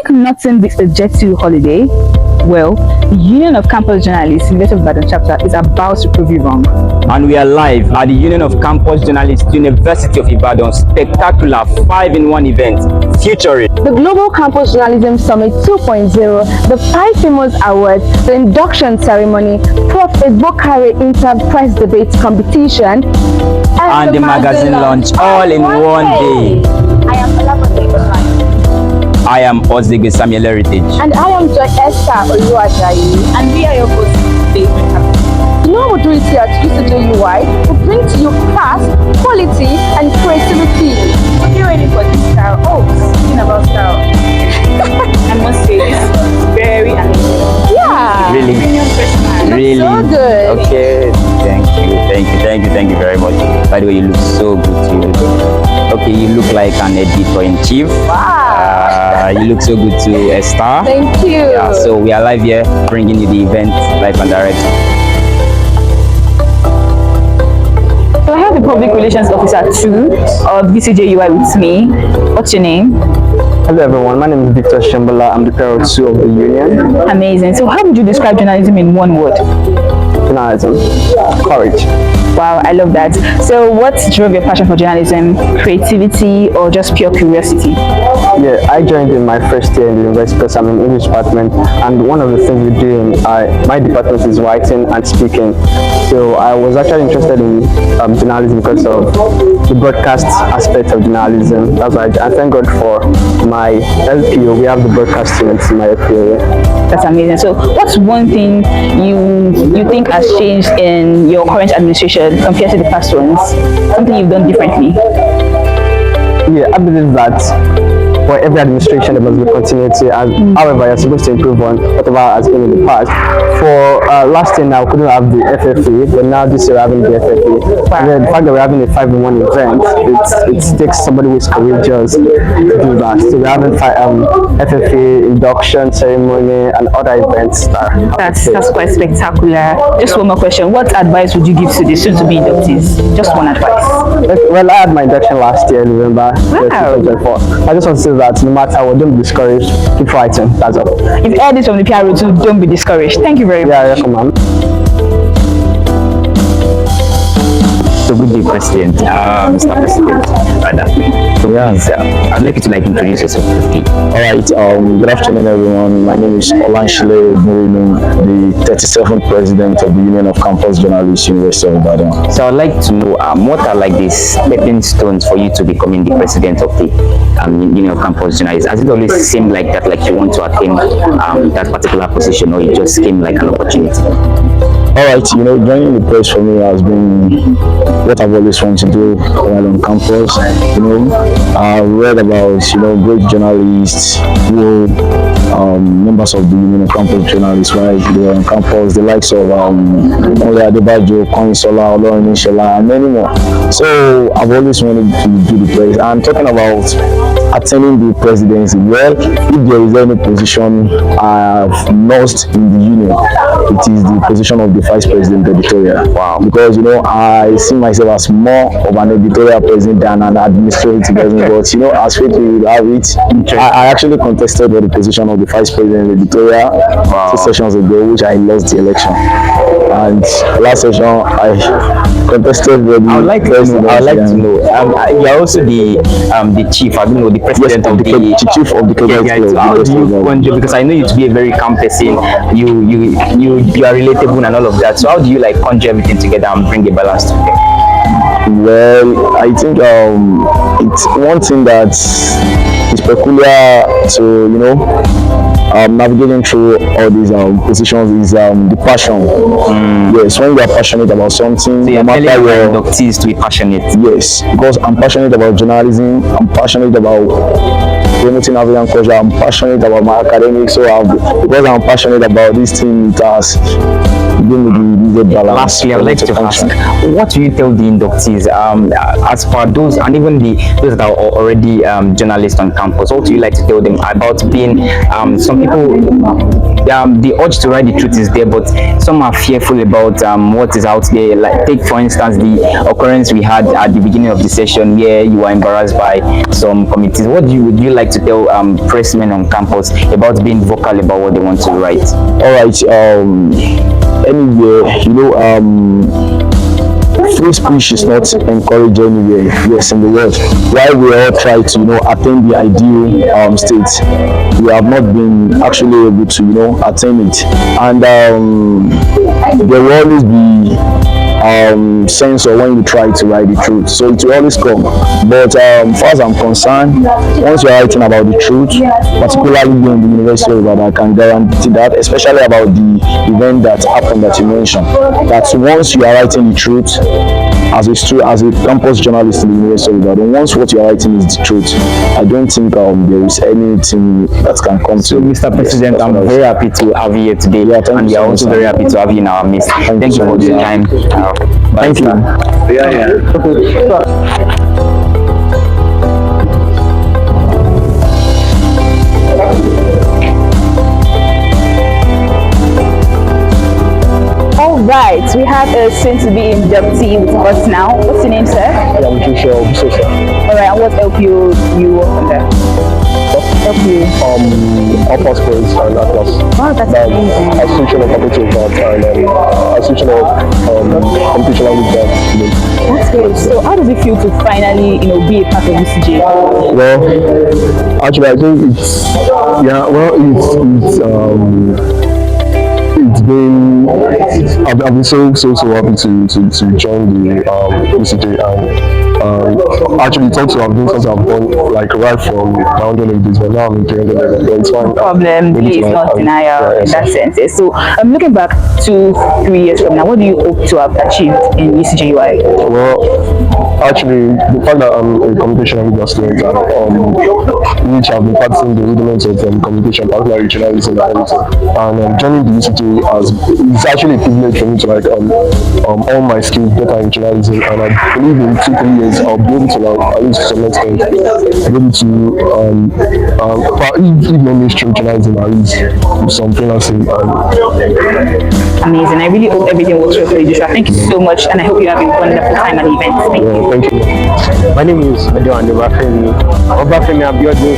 think nothing beats a Jet2 holiday? Well, the Union of Campus Journalists, University of Ibadan chapter, is about to prove you wrong. And we are live at the Union of Campus Journalists, University of Ibadan spectacular 5-in-1 event featuring the Global Campus Journalism Summit 2.0, the 5 famous awards, the induction ceremony, Prof. Egbokare Inter-Press Debate Competition, and the magazine launch all in one day. I am Ozigwe Samuel Heritage. And I am Joy Esther Oluwajayi. And we are your hosts today. You know what we do here at UCJUI? We bring to you class, quality, and creativity. Are you ready for this style? Oh, speaking about style. I must say, this is very amazing. Yeah. Really? Really? So good. Okay. Thank you very much. By the way, you look so good too. Okay, you look like an editor-in-chief. Wow. You look so good too, Esther. Thank you. Yeah, so we are live here, bringing you the event live and direct. So I have the Public Relations Officer 2 of UCJUI with me. What's your name? Hello everyone, my name is Victor Shambhala. I'm the Parrot 2 of the Union. Amazing. So how would you describe journalism in one word? Journalism, courage. Wow, I love that. So what drove your passion for journalism? Creativity or just pure curiosity? Yeah, I joined in my first year in the university because I'm in the English department, and one of the things we do in my department is writing and speaking. So I was actually interested in journalism because of the broadcast aspect of journalism. That's why I thank God for my LPO. We have the broadcast students in my LPO. That's amazing. So what's one thing you think has changed in your current administration compared to the past ones? Something you've done differently? Yeah, I believe that for every administration there must be continuity, and however you're supposed to improve on whatever has been in the past. For last year now we couldn't have the FFA, but now this year we're having the FFA. And then the fact that we're having a 5-in-1 event, it takes somebody who is courageous to do that. So we're having FFA, induction ceremony, and other events. That's quite spectacular. Just one more question. What advice would you give to the soon-to-be inductees? Just one advice. Well, I had my induction last year in November 2024. I just want to say that no matter what, don't be discouraged, keep fighting. That's all. You've heard this from the PRO too, don't be discouraged. Thank you very much. Yeah, welcome, man. So good day, President, Mr. President. So yes, I'd like you to introduce yourself. Alright, good afternoon everyone. My name is Olanshile Morinu, the 37th President of the Union of Campus Journalists, University of Ibadan. So I'd like to know what are the stepping stones for you to becoming the President of the Union of Campus Journalists? Has it always seemed like that, like you want to attain that particular position, or it just came like an opportunity? Alright, joining the press for me has been what I've always wanted to do while on campus. I've read about, great journalists who members of the Union of Campus Journalists, right? They were on campus, the likes of Ole Adebajo, Konsola, Olorin Inshola, and many more. So I've always wanted to do the press. And talking about attaining the presidency, well, if there is any position I've lost in the union, it is the position of the Vice President editorial. Wow. Because I see myself as more of an editorial president than an administrative president. But as fate will have it, I actually contested for the position of the Vice President editorial 2 sessions ago, which I lost the election. And last session I contested for the president. I would like to know. You are also the chief. I don't know, the president of the chief of the cabinet. How do you conjure? Because I know you to be a very calm person. You are relatable and all of that. So how do you conjure everything together and bring a balance to it? Well, I think it's one thing that is peculiar to navigating through all these positions is the passion. Yes, when you are passionate about something, so no matter your inductees to be passionate. Yes, because I'm passionate about journalism. I'm passionate about promoting African culture. I'm passionate about my academics. So because I'm passionate about this thing, it has given me the balance. Lastly, I would like to ask, what do you tell the inductees as for those, and even those that are already journalists on campus? What do you like to tell them about being some people the urge to write the truth is there, but some are fearful about what is out there. Like, take for instance the occurrence we had at the beginning of the session where you were embarrassed by some committees. What would you like to tell pressmen on campus about being vocal about what they want to write? All right. Anyway, free speech is not encouraged anywhere, yes, in the world. While we all try to, attain the ideal state, we have not been actually able to, attain it. And there will always be sense of when you try to write the truth, so it will always come. But as far as I'm concerned, once you're writing about the truth, particularly in the University of Ibadan, I can guarantee that, especially about the event that happened that you mentioned, that once you are writing the truth as a campus journalist in the University of Ibadan, once what you are writing is the truth, I don't think there is anything that can come to. So, Mr. President, I'm very happy to have you here today, and we are also very happy to have you in our midst. Thank you for the time. Thank you. Alright, we have a soon-to-be inductee with us now. What's your name, sir? Yeah, I'm Joshua. Alright, and what LPO you work under? LPO? Upper Sports and Atlas. Wow, that's amazing. Association of Competition and Association of Competition with that. That's great. So how does it feel to finally, be a part of UCJ? Well, actually, I think I've been so happy to join the UCJ, and actually it's also I've been something I've done like right from 100 levels, but now I'm in 300 levels, but it's fine. No problem, please, not denial in that sense. So I'm looking back 2-3 years from now, what do you hope to have achieved in UCJUI? Well, actually, the fact that I'm a communication and media student, and which I've been practicing the rudiments of communication, particularly journalism and everything, and joining the UCJ it's actually a privilege for me to all my skills better in journalism, and I believe in 2-3 years I'll be able to at least to some extent be able to if not mainstream journalism, at least some freelancing. Amazing. I really hope everything works well for you, Joshua. Thank you so much, and I hope you have a wonderful time at the event. Thank you. My name is Medo and Obafemi Abiodun.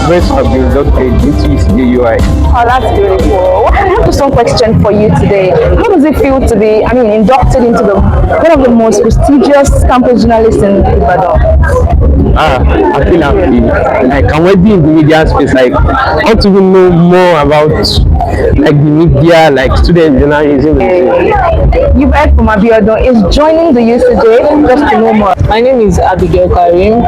Grace have been inducted into UCJUI. Oh, that's beautiful. I have some question for you today. How does it feel to be, inducted into one of the most prestigious campus journalists in Ibadan? I feel happy. Like, I'm working in the media space. Like, I want to even know more about the media, like student journalism. You've heard from Abiodun is joining the UCJ. Just to know more. My name is Abigail Karim.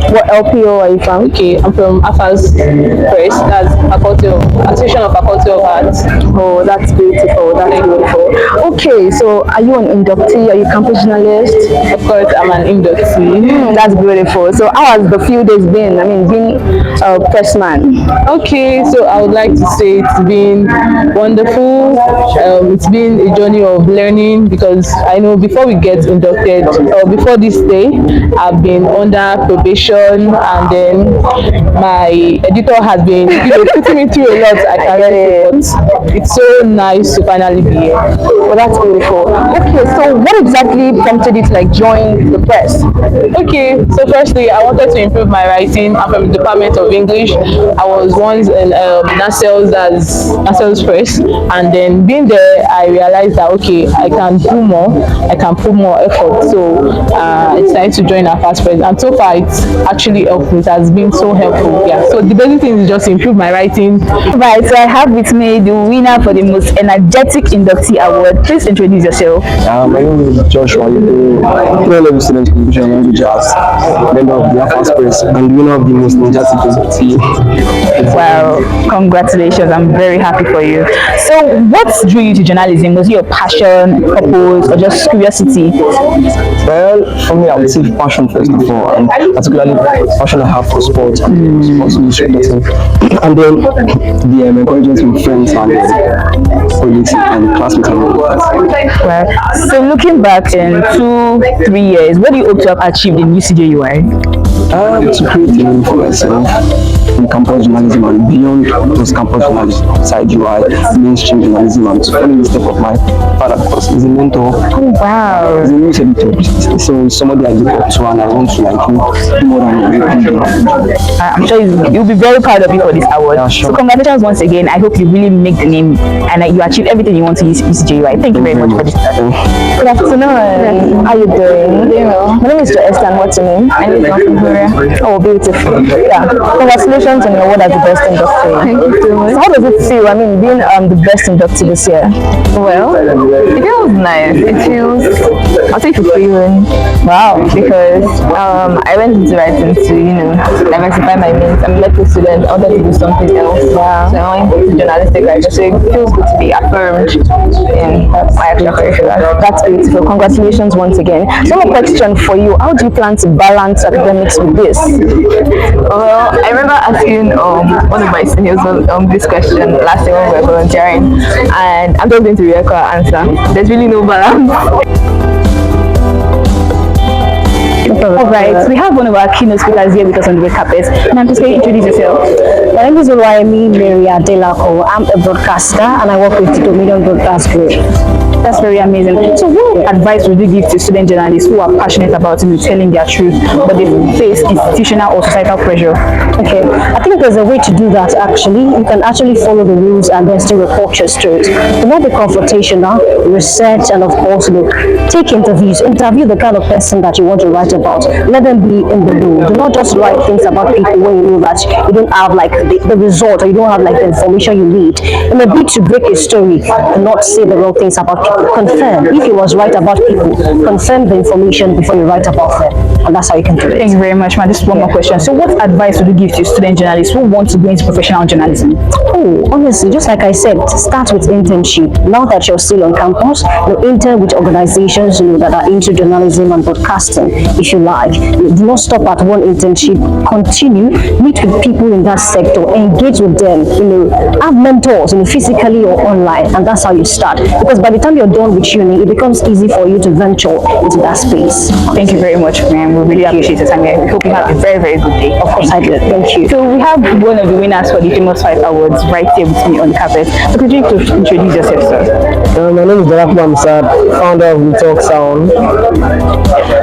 What LPO are you from? Okay, I'm from AFAS Press, that's Association of Faculty of Arts. Oh, that's beautiful. That's beautiful. Okay, so are you an inductee? Are you campus journalist? Of course, I'm an inductee. That's beautiful. So how has the few days been? Being a pressman. Okay, so I would like to say it's been wonderful. It's been a journey of learning, because I know before we get inducted, or before this day, I've been under probation, and then my editor has been putting me through a lot. I can really, but it's so nice to finally be here. Well, that's beautiful. Okay, so what exactly prompted you to join the press? Okay, so firstly, I wanted to improve my writing. I'm from the Department of English. I was once in Nassau's Press, and then being there, I realized that okay, I can do more. I can put more effort. So I decided to join our first press, and so far it's actually helped me. It has been so helpful. Yeah. So the basic thing is just improve my writing. Right. So I have with me the winner for the most energetic inductee award. Please introduce yourself. My name is Joshua. I'm a student communication and language arts, member of the AFAS Press, and winner of the most energetic inductee. Wow! Congratulations! I'm very happy for you. So, what drew you to journalism? Was it your passion, purpose, or just curiosity? Well, for me, I would say passion first of all, and particularly the passion I have for sports and sports administration, and then the encouragement from friends and colleagues and classmates and all that. Well, so looking back in 2-3 years, what do you hope to have achieved in UCJUI? To create a name for myself in campus journalism and beyond those campus journalism, UCJUI, mainstream journalism, and to follow the step of my father because he's a mentor. Oh wow. He's a news editor, so somebody I look up to and I want to like do more than I'm sure you'll be very proud of you for this award. Yeah, sure. So congratulations once again. I hope you really make the name and you achieve everything you want to use UCJUI. Thank you very much for this. Good afternoon. How are you doing? My name is Esther, and what's your name? My name is Gloria. Oh, beautiful. Yeah. Congratulations on your award as the best inductee. Thank you so much. So how does it feel? I mean, being the best inductee this year. Well, it feels nice. It feels. I'll take the feeling. Wow. Because I went into writing to diversify my means. I'm a medical student. I wanted to do something else. Wow. So I went into journalistic writing. So it feels good to be affirmed in my extracurricular. That's beautiful. Congratulations once again. So my question for you: how do you plan to balance academics with this? Well, I remember asking one of my seniors this question last year when we were volunteering, and I'm just going to record answer. There's really no balance. Alright, we have one of our keynote speakers here with us on the red carpet. And I'm just going to introduce yourself. My name is Oluwayemi Mary Adelako. I'm a broadcaster and I work with the Dominion Broadcast Group. That's very amazing. So what advice would you give to student journalists who are passionate about telling their truth, but they face institutional or societal pressure? Okay, I think there's a way to do that actually. You can actually follow the rules and then still report your truth. Do not be confrontational, research, and of course, take interviews. Interview the kind of person that you want to write about. Let them be in the know. Do not just write things about people when you know that you don't have like the result or you don't have like the information you need. In a bid to break a story, do not say the wrong things about people. Confirm. If you was right about people, confirm the information before you write about them. And that's how you can do it. Thank you very much, man. Just one more question. So what advice would you give to student journalists who want to go into professional journalism? Oh, honestly, just like I said, start with internship. Now that you're still on campus, intern with organizations that are into journalism and broadcasting, if you like. Do not stop at one internship. Continue, meet with people in that sector, engage with them, have mentors, physically or online, and that's how you start. Because by the time you're done with uni, it becomes easy for you to venture into that space. Thank you very much, ma'am. We really appreciate it, and we hope you have a very, very good day. Of course I did. Thank you. So we have one of the winners for the Famous 5 Awards right here with me on the carpet. So could you introduce yourself, sir? My name is Glamour, founder of the Talk Sound.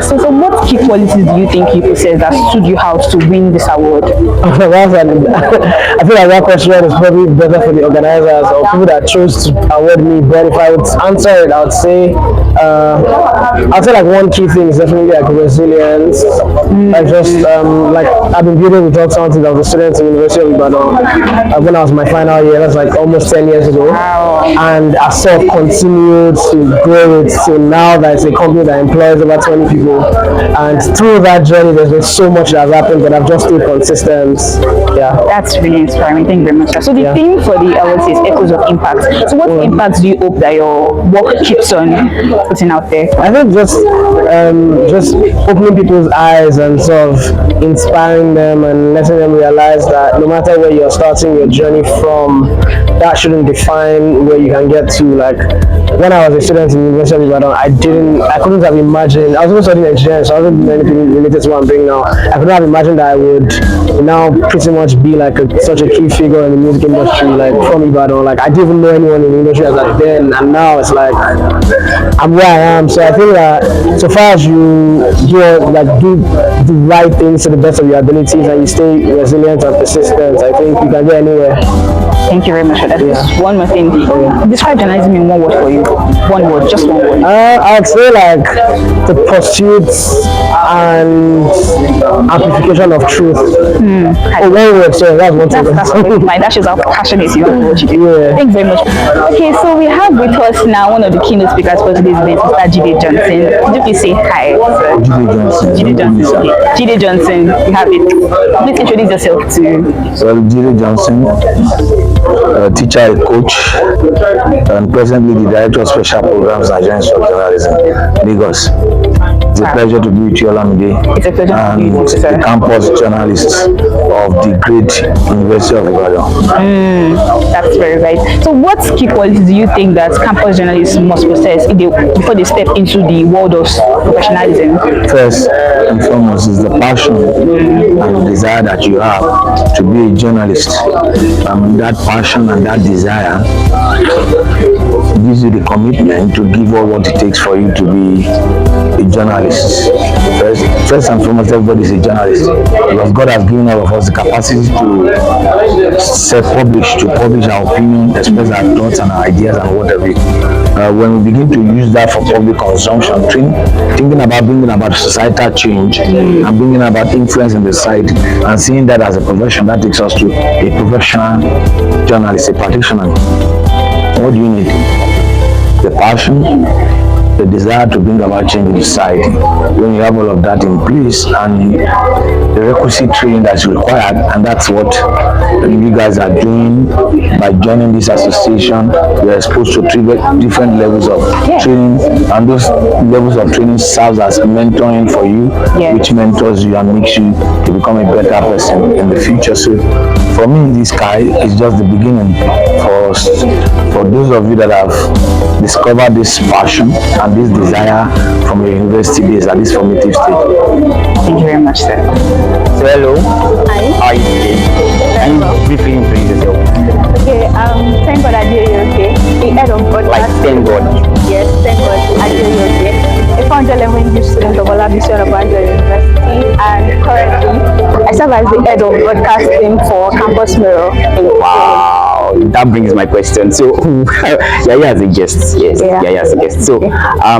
So what key qualities do you think you possess that stood you out to win this award? I feel like that question is probably better for the organizers or people that chose to award me. But if I would answer it, I would say like one key thing is definitely like resilience. Like just like I've been building the Talk Sound since I was a student at the University of Ibadan. When I was my final year, that's like almost 10 years ago. Wow. And I sort of continued to grow it to now that it's a company that employs over 20 people. And through that journey, there's been so much that has happened, but I've just stayed consistent. Yeah. That's really inspiring. Thank you very much. So the theme for the awards is Echoes of Impact. So what impact do you hope that your work keeps on putting out there? I think just opening people's eyes and sort of inspiring them and letting them realize that no matter where you're starting your journey from, that shouldn't define where you can get to. Like when I was a student in the University of Ibadan, I couldn't have imagined. I was also studying engineering, so I wasn't doing anything related to what I'm doing now. I couldn't have imagined that I would now pretty much be like such a key figure in the music industry, like from Ibadan. Like I didn't even know anyone in the industry as like then, and now it's like I'm where I am. So I think that so far as you do the right things to the best of your abilities and you stay resilient and persistent, I think you can get anywhere. Thank you very much for that. Just one more thing. Describe journalism in one word for you. One word, just one word. I would say like the pursuit and amplification of truth. Oh, one word, sorry, that's one thing. That's fine. That shows how passionate you are about what you do. Yeah. Thanks very much. Okay, so we have with us now one of the keynote speakers for today's event, Mr. Jide Johnson. Could you please say hi? Jide Johnson. Okay. Jide Johnson, you have it. Please introduce yourself to. So, Jide Johnson. a teacher, a coach, and presently the Director of Special Programs and Agents of Journalism, Lagos. It's a pleasure to be with you, Olamide. It's a pleasure to be and with you, sir. the campus journalists of the great University of Ibadan. That's very right. So what key qualities do you think that campus journalists must possess before they step into the world of professionalism? First and foremost is the passion and the desire that you have to be a journalist. That passion and that desire gives you the commitment to give all what it takes for you to be a journalist. First and foremost, everybody is a journalist because God has given all of us the capacity to self-publish our opinion, express our thoughts and our ideas and whatever. When we begin to use that for public consumption, thinking about bringing about societal change and bringing about influence in the society and seeing that as a profession, that takes us to a professional journalist, a practitioner. What do you need? The passion, the desire to bring about change in society. When you have all of that in place and the requisite training that's required, and that's what you guys are doing by joining this association, you're exposed to different levels of training, and those levels of training serves as mentoring for you, which mentors you and makes you to become a better person in the future. So for me, this guy is just the beginning for those of you that have discovered this passion and this desire from your university days at this formative stage. Thank you very much, sir. So hello. Hi. How are you today? Can you briefly introduce yourself? Okay, thank God I hear you okay. The head of podcast. Like thank God. Yes, thank God I hear you okay. A 411 English student of Olabisi Onabanjo University, and currently I serve as the head of broadcasting for Campus Mirror. Wow, that brings my question. So, Yaya as a guest, yes, Yaya as a guest. So,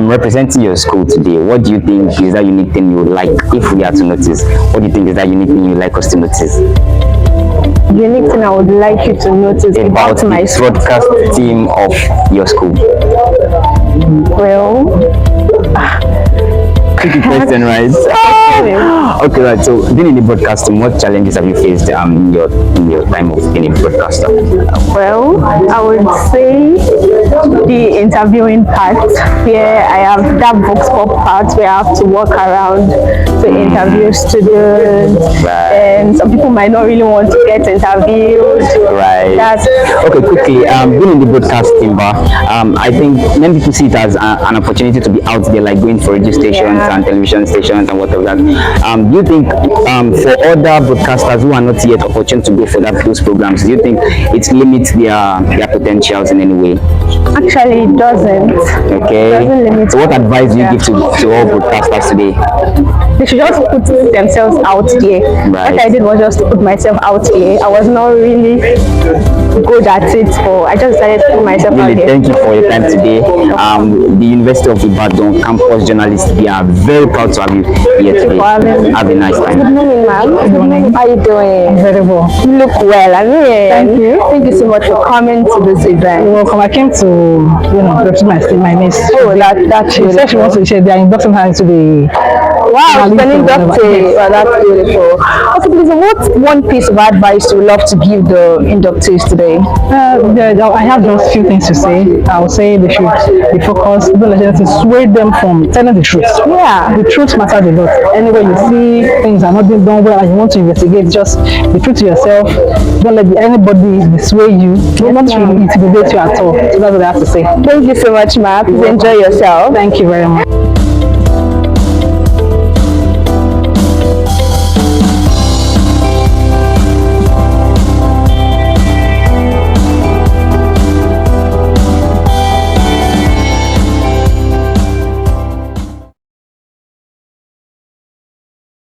representing your school today, what do you think is that unique thing you would like, if we are to notice? What do you think is that unique thing you would like us to notice? Unique thing I would like you to notice about my the broadcast team of your school. Well, tricky question, right? Okay, right. So, being in the broadcasting, what challenges have you faced in your time of being a broadcaster? well, I would say the interviewing part, where I have that box pop part where I have to walk around to interview students, and some people might not really want to get interviewed. Right. Okay, quickly, being in the broadcasting bar, I think many people see it as an opportunity to be out there, like going for radio stations and television stations and whatever that. Do you think for other broadcasters who are not yet opportune to go for those programs, do you think it limits their potentials in any way? Actually, it doesn't. Okay. It doesn't limit. So what advice do you give to all broadcasters today? They should just put themselves out there. Right. What I did was just to put myself out there. I was not really good at it, but I just decided to put myself out there. Thank you for your time today. The University of Ibadan campus journalists, we are very proud to have you here today. Have a nice time. Good morning, ma'am. Good morning. How are you doing? Very well. You look well. I mean, Thank you. Thank you so much for coming to this event. You're welcome. I came to, represent my niece. Oh, that's She said she wants to share. They are inducting her into the. Wow, it's an inductee. Well, that's beautiful. Okay, please, what one piece of advice you would love to give the inductees today? I have just a few things to say. I would say they should be focused. Don't let anything sway them from telling the truth. Yeah. The truth matters a lot. Anywhere you see things are not being done well and you want to investigate, just be true to yourself. Don't let anybody sway you. Don't want to intimidate you at all. So that's what I have to say. Thank you so much, ma'am. Please enjoy yourself. Thank you very much.